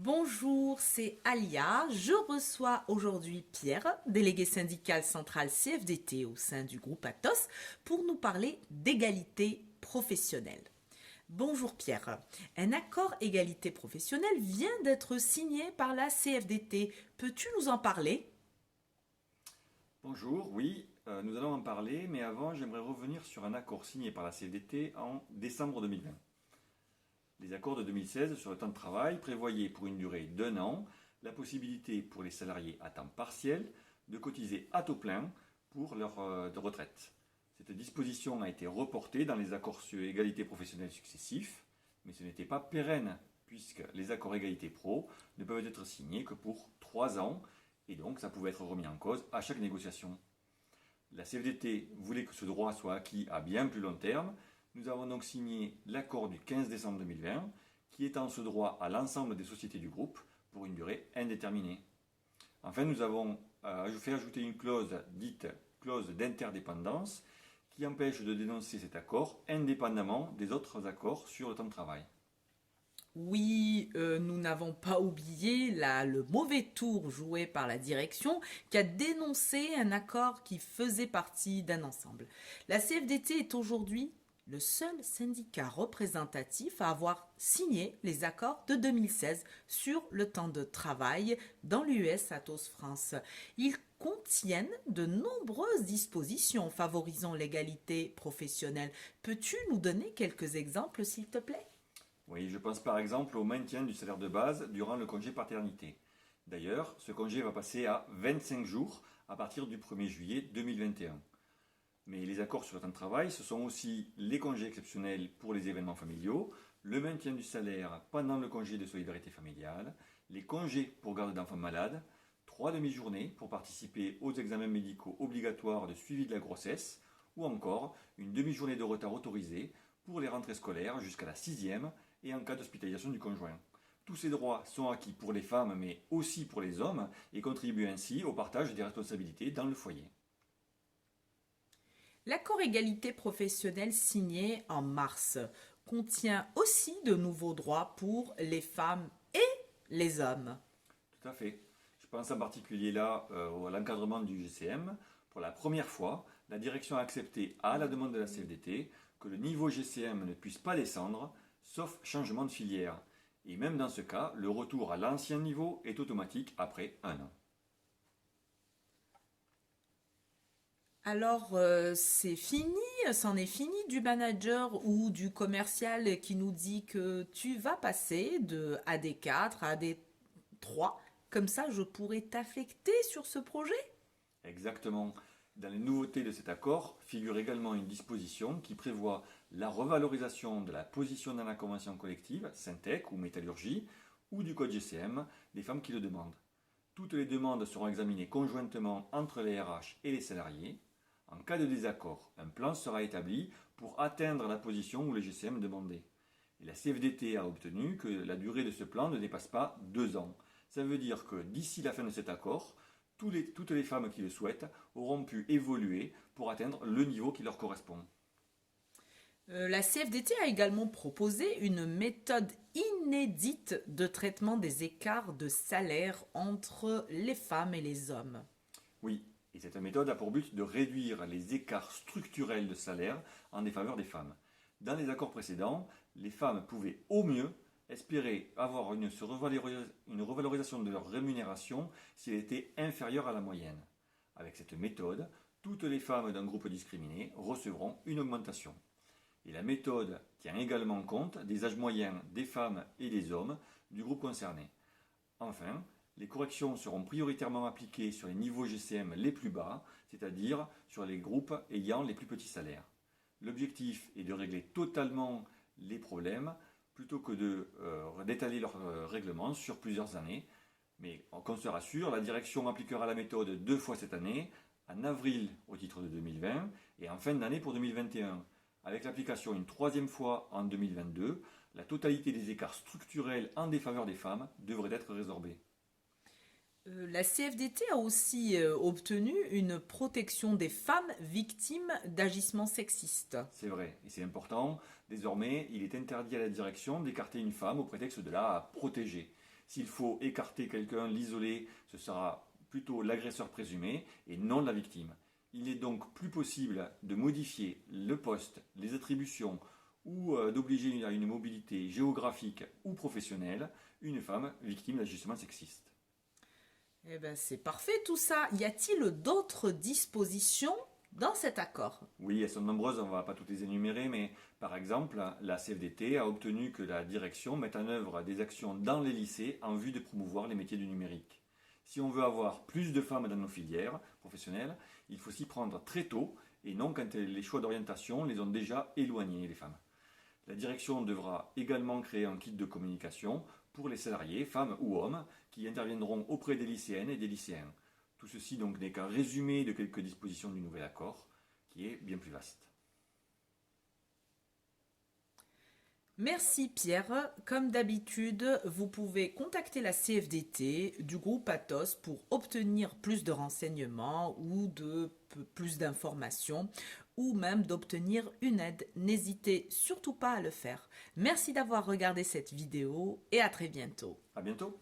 Bonjour, c'est Alia. Je reçois aujourd'hui Pierre, délégué syndical central CFDT au sein du groupe Atos, pour nous parler d'égalité professionnelle. Bonjour Pierre. Un accord égalité professionnelle vient d'être signé par la CFDT. Peux-tu nous en parler? Bonjour, oui, nous allons en parler, mais avant, j'aimerais revenir sur un accord signé par la CFDT en décembre 2020. Les accords de 2016 sur le temps de travail prévoyaient pour une durée d'un an la possibilité pour les salariés à temps partiel de cotiser à taux plein pour leur retraite. Cette disposition a été reportée dans les accords sur égalité professionnelle successifs, mais ce n'était pas pérenne, puisque les accords égalité pro ne peuvent être signés que pour 3 ans, et donc ça pouvait être remis en cause à chaque négociation. La CFDT voulait que ce droit soit acquis à bien plus long terme. Nous avons donc signé l'accord du 15 décembre 2020 qui étend ce droit à l'ensemble des sociétés du groupe pour une durée indéterminée. Enfin, nous avons fait ajouter une clause dite clause d'interdépendance qui empêche de dénoncer cet accord indépendamment des autres accords sur le temps de travail. Oui, nous n'avons pas oublié le mauvais tour joué par la direction qui a dénoncé un accord qui faisait partie d'un ensemble. La CFDT est aujourd'hui le seul syndicat représentatif à avoir signé les accords de 2016 sur le temps de travail dans l'US Atos France. Ils contiennent de nombreuses dispositions favorisant l'égalité professionnelle. Peux-tu nous donner quelques exemples, s'il te plaît? Oui, je pense par exemple au maintien du salaire de base durant le congé paternité. D'ailleurs, ce congé va passer à 25 jours à partir du 1er juillet 2021. Mais les accords sur le temps de travail, ce sont aussi les congés exceptionnels pour les événements familiaux, le maintien du salaire pendant le congé de solidarité familiale, les congés pour garde d'enfants malades, 3 demi-journées pour participer aux examens médicaux obligatoires de suivi de la grossesse, ou encore une demi-journée de retard autorisée pour les rentrées scolaires jusqu'à la sixième et en cas d'hospitalisation du conjoint. Tous ces droits sont acquis pour les femmes mais aussi pour les hommes et contribuent ainsi au partage des responsabilités dans le foyer. L'accord égalité professionnelle signé en mars contient aussi de nouveaux droits pour les femmes et les hommes. Tout à fait. Je pense en particulier là à l'encadrement du GCM. Pour la première fois, la direction a accepté, à la demande de la CFDT, que le niveau GCM ne puisse pas descendre, sauf changement de filière. Et même dans ce cas, le retour à l'ancien niveau est automatique après un an. Alors, c'est fini, c'en est fini du manager ou du commercial qui nous dit que tu vas passer de AD4 à AD3. Comme ça, je pourrais t'affecter sur ce projet. Exactement. Dans les nouveautés de cet accord figure également une disposition qui prévoit la revalorisation de la position dans la convention collective, Syntec ou métallurgie, ou du code GCM, des femmes qui le demandent. Toutes les demandes seront examinées conjointement entre les RH et les salariés. En cas de désaccord, un plan sera établi pour atteindre la position où le GCM demandait. Et la CFDT a obtenu que la durée de ce plan ne dépasse pas 2 ans. Ça veut dire que d'ici la fin de cet accord, toutes les femmes qui le souhaitent auront pu évoluer pour atteindre le niveau qui leur correspond. La CFDT a également proposé une méthode inédite de traitement des écarts de salaire entre les femmes et les hommes. Oui, et cette méthode a pour but de réduire les écarts structurels de salaire en défaveur des femmes. Dans les accords précédents, les femmes pouvaient au mieux espérer avoir une revalorisation de leur rémunération si elle était inférieure à la moyenne. Avec cette méthode, toutes les femmes d'un groupe discriminé recevront une augmentation. Et la méthode tient également compte des âges moyens des femmes et des hommes du groupe concerné. Enfin, les corrections seront prioritairement appliquées sur les niveaux GCM les plus bas, c'est-à-dire sur les groupes ayant les plus petits salaires. L'objectif est de régler totalement les problèmes plutôt que d'étaler leur règlement sur plusieurs années. Mais qu'on se rassure, la direction appliquera la méthode 2 fois cette année, en avril au titre de 2020 et en fin d'année pour 2021. Avec l'application une 3e fois en 2022, la totalité des écarts structurels en défaveur des femmes devrait être résorbée. La CFDT a aussi obtenu une protection des femmes victimes d'agissements sexistes. C'est vrai, et c'est important. Désormais, il est interdit à la direction d'écarter une femme au prétexte de la protéger. S'il faut écarter quelqu'un, l'isoler, ce sera plutôt l'agresseur présumé et non la victime. Il est donc plus possible de modifier le poste, les attributions ou d'obliger à une mobilité géographique ou professionnelle une femme victime d'ajustement sexiste. Eh ben, c'est parfait tout ça. Y a-t-il d'autres dispositions dans cet accord? Oui, elles sont nombreuses, on ne va pas toutes les énumérer, mais par exemple, la CFDT a obtenu que la direction mette en œuvre des actions dans les lycées en vue de promouvoir les métiers du numérique. Si on veut avoir plus de femmes dans nos filières professionnelles, il faut s'y prendre très tôt et non quand les choix d'orientation les ont déjà éloignées, les femmes. La direction devra également créer un kit de communication pour les salariés, femmes ou hommes, qui interviendront auprès des lycéennes et des lycéens. Tout ceci donc n'est qu'un résumé de quelques dispositions du nouvel accord, qui est bien plus vaste. Merci Pierre. Comme d'habitude, vous pouvez contacter la CFDT du groupe Athos pour obtenir plus de renseignements ou plus d'informations ou même d'obtenir une aide. N'hésitez surtout pas à le faire. Merci d'avoir regardé cette vidéo et à très bientôt. À bientôt!